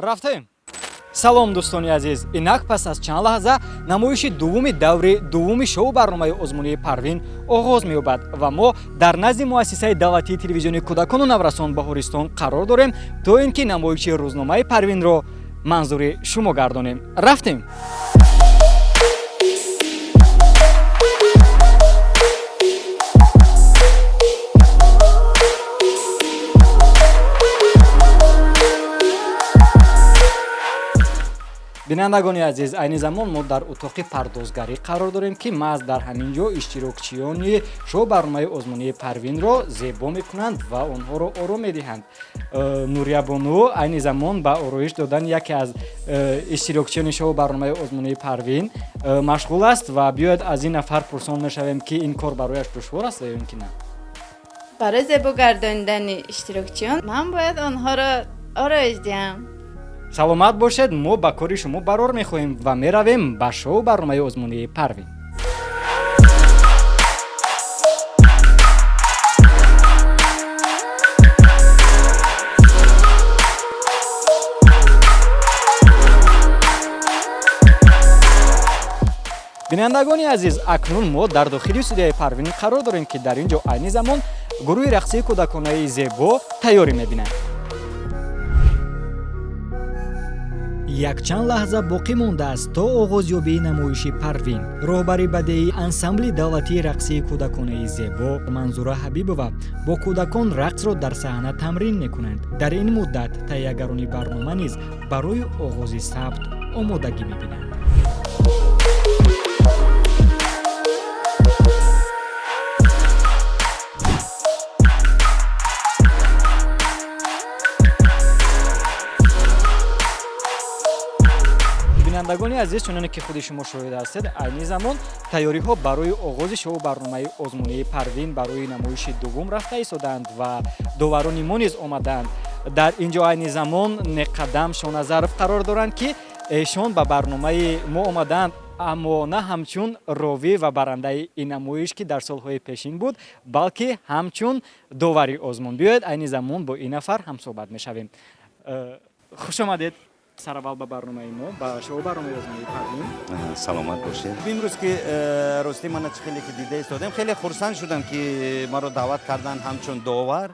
рафтем. салом дӯстони азиз, инак пас аз чанд лаҳза намоиши дуввуми даври дуввуми шоу барномаи озмунии Парвин оғоз меёбад ва мо дар назди муассисаи давлатии телевизиони кӯдакону наврасон Баҳористон қарор дорем то ин ки намоиши рӯзномаи Парвинро манзури шумо гардонем. рафтем. бинандагони азиз, айни замон мо дар утоқи пардозгарӣ қарор дорем ки маҳз дар ҳамин ҷо иштирокчиёни шоу барномаи озмунии Парвинро зебо мекунанд ва онҳоро ором медиҳанд. Нуриябону айни замон ба ороиш додан яке аз иштирокчиёни шоу барномаи озмунии Парвин машғул аст ва биёед аз ин нафар пурсон мешавем ки ин кор барояш душвор аст ё ин ки на? барои зебо гардонидани иштирокчиён ман бояд онҳоро ороиш диҳам. саломат бошед, мо ба кори шумо барор мехоҳем ва меравем ба шоу барномаи озмунии Парвин. бинандагони азиз, акнун мо дар дохили студияи Парвин қарор дорем ки дар ин ҷо айни замон гурӯҳи рақсии кӯдаконаи зебо тайёрӣ мебинанд. якчанд лаҳза боқӣ мондааст то оғозёбии намоиши Парвин. роҳбари бадеии ансамбли давлатии рақсии кӯдаконаи зебо Манзура Ҳабибова бо кӯдакон рақсро дар саҳна тамрин мекунанд. дар ин муддат таҳиягарони барнома низ барои оғози сабт омодагӣ мебинанд. бинандагони азиз, чуноне ки худи шумо шоҳид ҳастед, айни замон тайёриҳо барои оғози шоу барномаи озмунии Парвин барои намоиши дуввум рафта истодаанд ва доварони мо низ омадаанд. дар ин ҷо айни замон Неқадам Шоназаров қарор доранд ки эшон ба барномаи мо омадаанд, аммо на ҳамчун ровӣ ва барандаи ин намоиш ки дар солҳои пешин буд, балки ҳамчун довари озмун. биёед айни замон бо ин нафар ҳамсоҳбат мешавем. хушомадед сараввал ба барномаи мо, ба шоу барномаи озмунии Парвин. саломат бошед. имрӯз ки рости мана чӣ хеле ки дида истодем, хеле хурсанд шудам ки маро даъват карданд ҳамчун довар.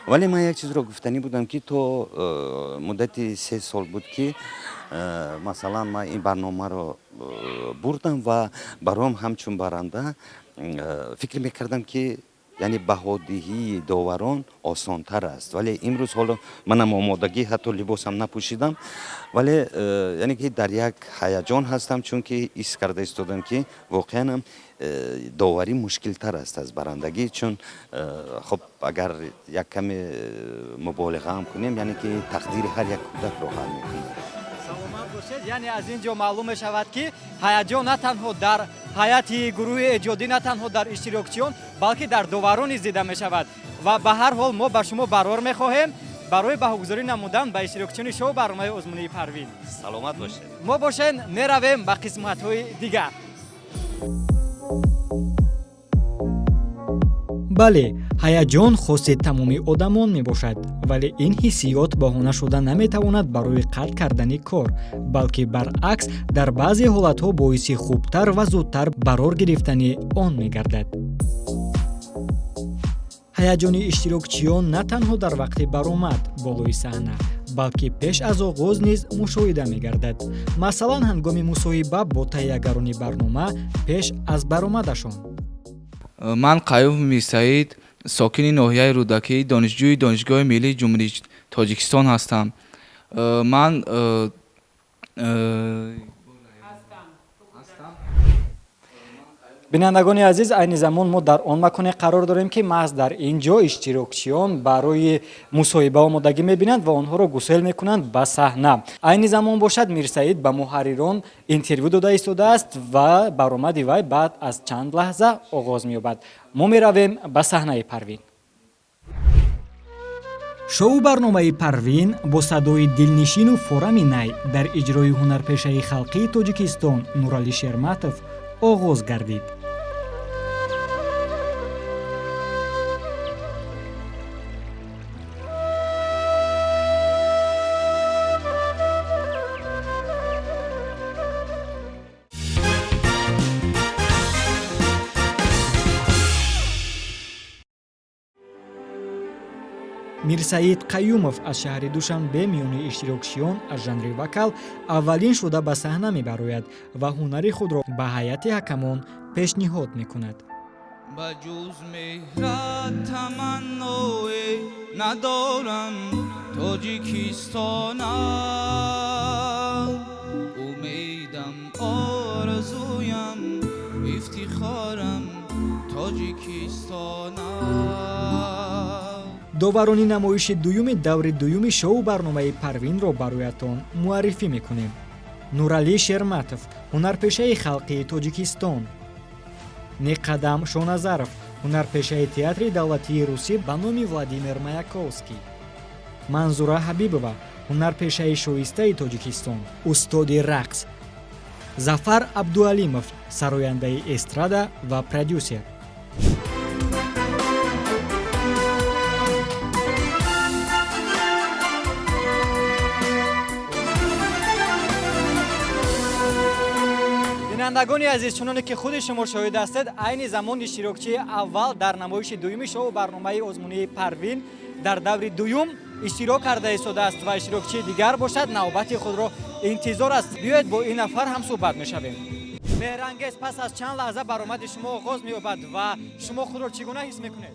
вале ман як чизро гуфтанӣ будам ки то муддати 3 сол буд ки масалан ман ин барномаро бурдам ва бароям ҳамчун баранда фикр мекардам ки яъне баҳодиҳии доварон осонтар аст. вале имрӯз ҳоло манам омодагӣ ҳатто либосам напӯшидам, вале яъне ки дар як ҳаяҷон ҳастам, чунки ҳис карда истодам ки воқеан доварӣ мушкилтар аст аз барандагӣ, чун хоб агар як каме муболиға ҳам кунем, яъне ки тақдири ҳар як кӯдакро ҳал мекунад. саломат бошед. яъне аз ин ҷо маълум мешавад ки ҳаяҷон на танҳо дар ҳайати гурӯҳи эҷодӣ, на танҳо дар иштирокчиён, балки дар доварон низ дида мешавад. ва ба ҳар ҳол мо ба шумо барор мехоҳем барои баҳогузорӣ намудан ба иштирокчиёни шоу барномаи озмунии Парвин. саломат бошед. мо бошен меравем ба қисматҳои дигар. бале, ҳаяҷон хоси тамоми одамон мебошад, вале ин ҳиссиёт баҳона шуда наметавонад барои қатъ кардани кор, балки баръакс дар баъзе ҳолатҳо боиси хубтар ва зудтар барор гирифтани он мегардад. ҳаяҷони иштирокчиён на танҳо дар вақти баромад болои саҳна, балки пеш аз оғоз низ мушоҳида мегардад. масалан ҳангоми мусоҳиба бо таҳиягарони барнома пеш аз баромадашон. ман Қаюм Мирсаид, сокини ноҳияи Рӯдакӣ, донишҷӯи Донишгоҳи Миллии Ҷумҳурии Тоҷикистон ҳастам. ман бинандагони азиз, айни замон мо дар он маконе қарор дорем ки маҳз дар ин ҷо иштирокчиён барои мусоҳиба омодагӣ мебинанд ва онҳоро гусел мекунанд ба саҳна. айни замон бошад Мирсаид ба муҳаррирон интервю дода истодааст ва баромади вай баъд аз чанд лаҳза оғоз меёбад. мо меравем ба саҳнаи Парвин. шоу барномаи Парвин бо садои дилнишину форами най дар иҷрои ҳунарпешаи халқии Тоҷикистон Нуралӣ Шерматов оғоз гардид. мирсаид қаюмов аз шаҳри душанбе миёни иштирокчиён аз жанри вокал аввалин шуда ба саҳна мебарояд ва ҳунари худро ба ҳайати ҳакамон пешниҳод мекунад. ба ҷуз меҳрат таманное надорам тоҷикистона умедам орзуям ифтихорам тоҷикистона. доварони намоиши дуюми даври дуюми шоу барномаи Парвинро бароятон муаррифӣ мекунем. Нуралӣ Шерматов, ҳунарпешаи халқии Тоҷикистон. Неқадам Шоназаров, ҳунарпешаи театри давлатии русӣ ба номи Владимир Маяковский. Манзура Ҳабибова, ҳунарпешаи шоистаи Тоҷикистон, устоди рақс. Зафар Абдуалимов, сарояндаи эстрада ва продюсер. бинандагони азиз, чуноне ки худи шумо шоҳид ҳастед, айни замон иштирокчии аввал дар намоиши дуюми шоу барномаи озмунии Парвин дар даври дуюм иштирок карда истодааст ва иштирокчии дигар бошад, навбати худро интизор аст. биёед бо ин нафар ҳам суҳбат мешавем. меҳрангез, пас аз чанд лаҳза баромади шумо оғоз меёбад ва шумо худро чӣ гуна ҳис мекунед?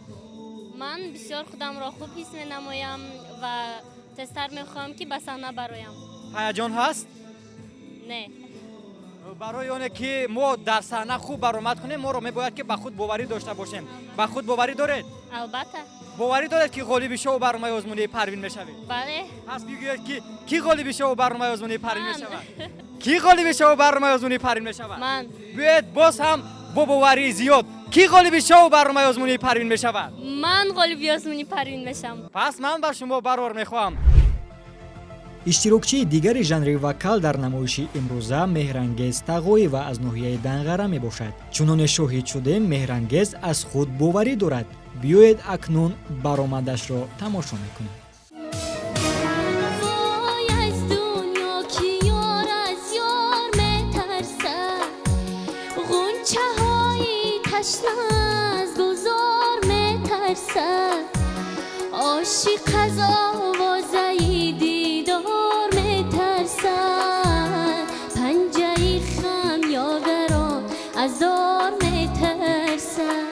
ман бисёр худамро хуб ҳис менамоям ва тезтар мехоҳам ки ба саҳна бароям. ҳаяҷон ҳаст? Не. барои оне ки мо дар саҳна хуб баромад кунем, моро мебояд ки ба худ боварӣ дошта бошем. Ба худ боварӣ доред? Албатта. боварӣ доред ки ғолиби шоу барномаи озмунии Парвин мешавед? Бале. пас бигӯед ки ки ғолиби шоу барномаи озмунии Парвин Ман. мешавад? ки ғолиби шоу барномаи озмунии Парвин мешавад? Ман. биёед боз ҳам бо боварии зиёд ки ғолиби шоу барномаи озмунии Парвин мешавад? ман ғолиби озмуни Парвин мешам. пас ман ба шумо барор мехоҳам. иштирокчии дигари жанри вокал дар намоиши имрӯза Меҳрангез Тағоева аз ноҳияи Данғара мебошад. чуноне шоҳид шудем, Меҳрангез аз худ боварӣ дорад. биёед акнун баромадашро тамошо мекунем. وای از دنیا کی یار از یار میترسد غنچه های تشنه از گذار میترسد عاشق از آوازه دیدار میترسد پنجه خمیازران از دار میترسد.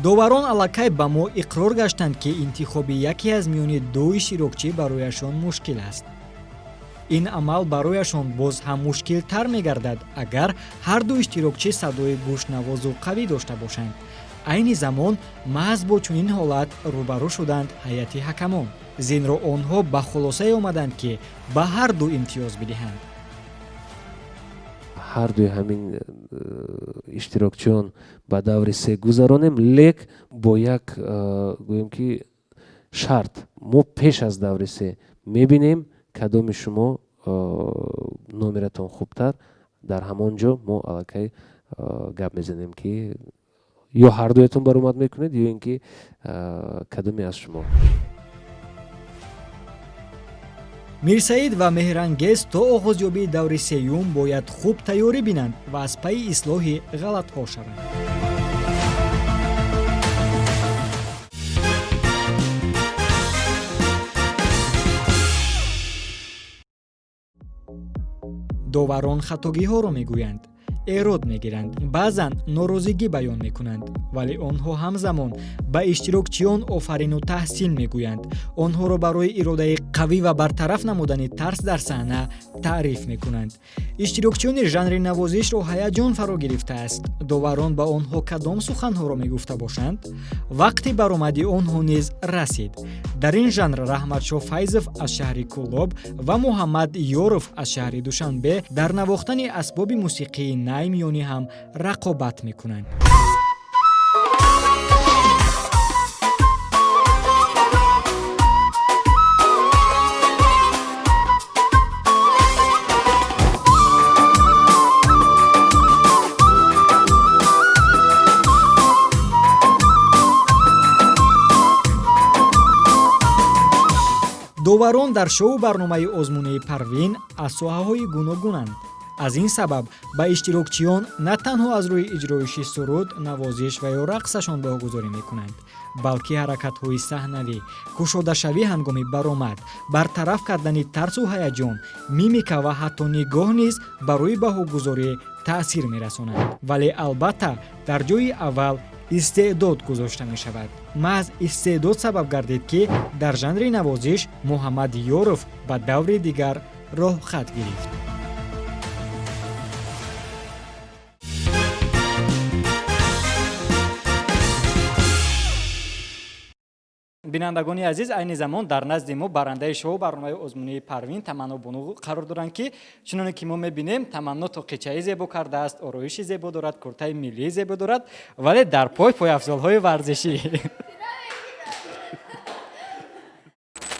доварон аллакай ба мо иқрор гаштанд ки интихоби яке аз миёни ду иштирокчӣ барояшон мушкил аст. ин амал барояшон боз ҳам мушкилтар мегардад агар ҳар ду иштирокчӣ садои гӯшнавозу қавӣ дошта бошанд. айни замон маҳз бо чунин ҳолат рӯбарӯ шуданд ҳайати ҳакамон. зинро онҳо ба хулосае омаданд ки ба ҳар ду имтиёз бидиҳанд. ҳар дуи ҳамин иштирокчиён ба даври се гузаронем, лек бо як гӯем ки шарт. мо пеш аз даври се мебинем кадоми шумо номератон хубтар, дар ҳамон ҷо мо аллакай гап мезанем ки ё ҳар дуятон баромад мекунед ё ин ки кадоме аз шумо. мирсаид ва меҳрангез то оғозёбии даври сеюм бояд хуб тайёрӣ бинанд ва аз пайи ислоҳи ғалатҳо шаванд. доварон хатогиҳоро мегӯянд, эрод мегиранд, баъзан норозигӣ баён мекунанд, вале онҳо ҳамзамон ба иштирокчиён офарину таҳсин мегӯянд. онҳоро барои иродаи қавӣ ва бартараф намудани тарс дар саҳна таъриф мекунанд. иштирокчиёни жанри навозишро ҳаяҷон фаро гирифтааст. доварон ба онҳо кадом суханҳоро мегуфта бошанд? вақти баромади онҳо низ расид. дар ин жанр Раҳматшоҳ Файзов аз шаҳри Кӯлоб ва Муҳаммад Ёров аз шаҳри Душанбе дар навохтани асбоби мусиқии най миёни ҳам рақобат мекунанд. доварон дар шоу барномаи озмунаи Парвин аз соҳаҳои гуногунанд. аз ин сабаб ба иштирокчиён на танҳо аз рӯи иҷроиши суруд навозиш ва ё рақсашон боҳгузорӣ мекунанд, балки ҳаракатҳои саҳнавӣ, кушодашавӣ ҳангоми баромад, бартараф кардани тарсу ҳаяҷон, мимика ва ҳатто нигоҳ низ ба рӯи баҳогузорӣ таъсир мерасонанд. Вале албатта дар ҷойи аввал истеъдод гузошта мешавад. маҳз истеъдод сабаб гардид ки дар жанри навозиш Муҳаммад Ёров ба даври дигар роҳхат гирифт. бинандагони азиз, айни замон дар назди мо барандаи шоу барномаи озмунии Парвин Таманно Бону қарор доранд ки чуноне ки мо мебинем, Таманно то қичаи зебо кардааст, ороиши зебо дорад, куртаи миллии зебо дорад, вале дар пойафзолҳои варзишӣ.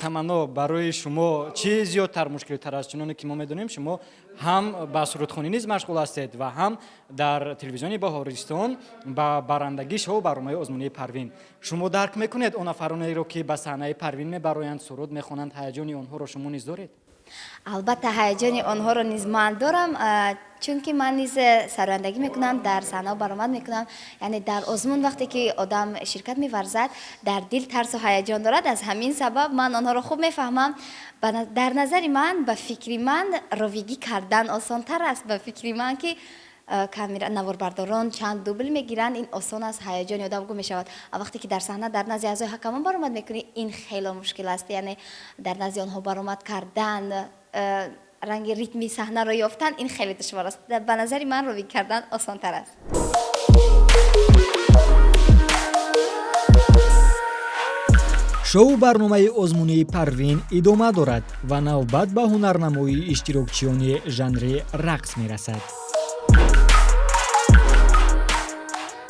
Таманно, барои шумо чӣ зиёдтар мушкилотар аст? Чуноне ки мо медонем, шумо ҳам ба сурудхонӣ низ машғул ҳастед ва ҳам дар телевизиони Баҳористон ба барандагӣ шоу барномаи озмунии Парвин. Шумо дарк мекунед он нафаронеро ки ба саҳнаи Парвин мебароянд, суруд мехонанд, ҳаяҷони онҳоро шумо низ доред? албатта ҳаяҷони онҳоро низ ман дорам, чунки ман низ сарояндагӣ мекунам, дар саҳна баромад мекунам. Яъне дар озмун вақте ки одам ширкат меварзад, дар дил тарсу ҳаяҷон дорад. Аз ҳамин сабаб ман онҳоро хуб мефаҳмам. Дар назари ман, ба фикри ман, ровигӣ кардан осонтар аст. Ба фикри ман ки камера наворбардорон чанд дубл мегиранд, ин осон аст, ҳаяҷони одам гум мешавад. Вақте ки дар саҳна дар назди аъзои ҳакамон баромад мекунӣ, ин хело мушкил аст. Яъне дар назди онҳо баромад кардан, ранги ритми саҳнаро ёфтан, ин хеле душвор аст. Ба назари ман ровигӣ кардан осонтар аст. шоу барномаи озмунии Парвин идома дорад ва навбат ба ҳунарнамоии иштирокчиёни жанри рақс мерасад.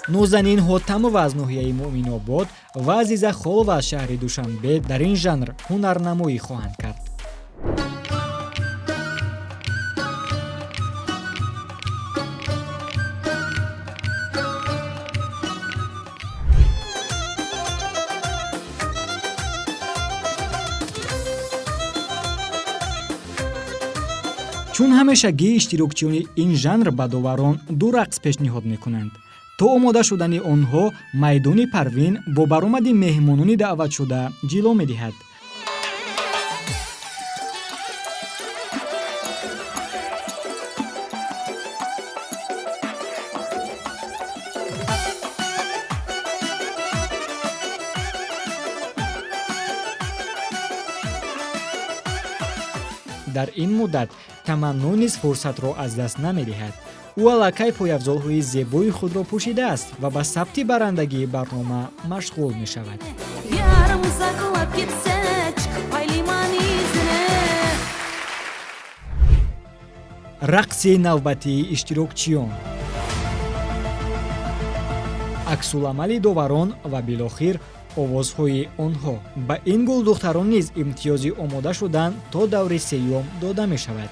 нозанин Ҳотамова аз ноҳияи Муъминобод ва Азиза Холова аз шаҳри Душанбе дар ин жанр ҳунарнамоӣ хоҳанд кард. чун ҳамешагӣ иштирокчиёни ин жанр ба доварон ду рақс пешниҳод мекунанд. то омода шудани онҳо майдони Парвин бо баромади меҳмонони даъватшуда ҷило медиҳад. дар ин муддат Таманно низ фурсатро аз даст намедиҳад. ӯ аллакай пойафзолҳои зебои худро пӯшидааст ва ба сабти барандагии барнома машғул мешавад. рақси навбатии иштирокчиён, аксуламали доварон ва билохир овозҳои онҳо. Ба ин гул духтарон низ имтиёзи омода шудан то даври сеюм дода мешавад.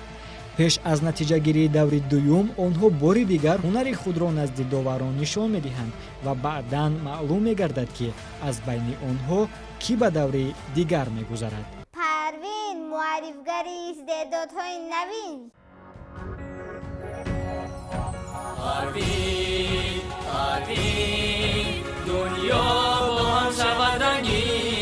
пеш аз натиҷагирии даври дуюм онҳо бори дигар ҳунари худро назди доварон нишон медиҳанд ва баъдан маълум мегардад ки аз байни онҳо кӣ ба даври дигар мегузарад. Парвин, муаррифгари истеъдодҳои навин. Парвин, дунё бо ҳам шавад рангин.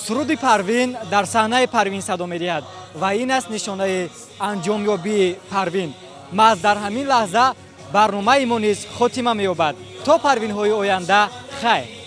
суруди Парвин дар саҳнаи Парвин садо медиҳад ва ин аст нишонаи анҷомёбии Парвин. маҳз дар ҳамин лаҳза барномаи мо низ хотима меёбад. то парвинҳои оянда, хайр.